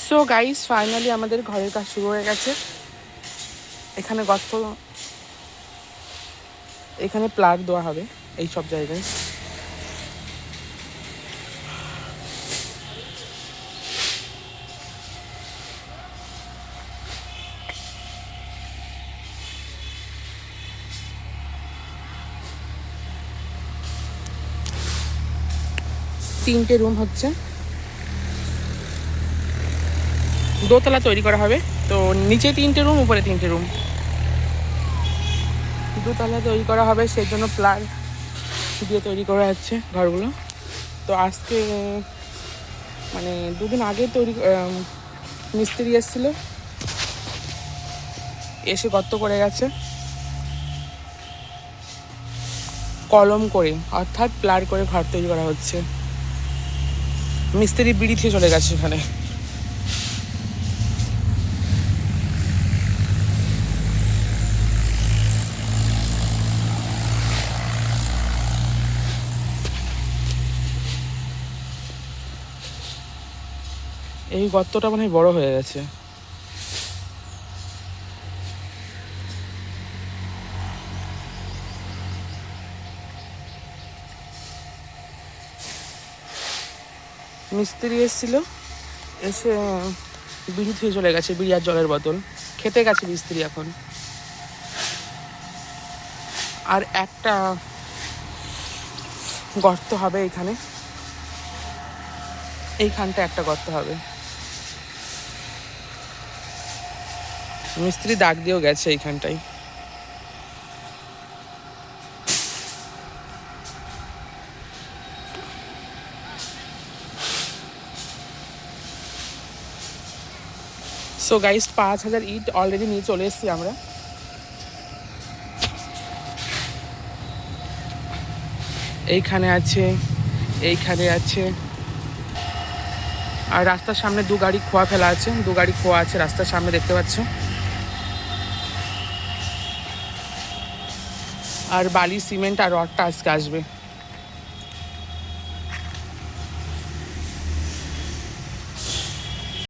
So guys, finally আমাদের ঘরের কাজ শুরু হয়ে গেছে। এখানে গর্ত, এখানে প্লাগ দেওয়া হবে এই সব জায়গায়। তিনটে রুম হচ্ছে, দোতলা তৈরি করা হবে। তো নিচে তিনটে রুম, উপরে তিনটে রুম, দোতলা তৈরি করা হবে। সেই জন্য প্লাগ দিয়ে তৈরি করা হচ্ছে ঘরগুলো। তো আজকে মানে দুদিন আগে মিস্ত্রি এসেছিলো, এসে গর্ত করে গেছে কলম করে, অর্থাৎ প্লার করে ঘর তৈরি করা হচ্ছে। মিস্ত্রি বিড়ি থেকে চলে গেছে এখানে। এই গর্তটা মনে হয় বড় হয়ে গেছে। মিস্ত্রি এসেছিল, এসে বিড়ি থেকে চলে গেছে, বিড়ি আর জলের বোতল খেতে গেছে মিস্ত্রি এখন। আর একটা গর্ত হবে এখানে, এইখানটা একটা গর্ত হবে। মিস্ত্রি দাগ দিয়েও গেছে এইখানটাই। সো গাইস, 5,000 ইট অলরেডি নিয়ে চলে এসেছি আমরা। এইখানে আছে, এইখানে আছে, আর রাস্তার সামনে 2 গাড়ি খোয়া ফেলা আছে, 2 গাড়ি খোয়া আছে রাস্তার সামনে, দেখতে পাচ্ছ। আর বালি, সিমেন্ট আর রডটা আজকে আসবে।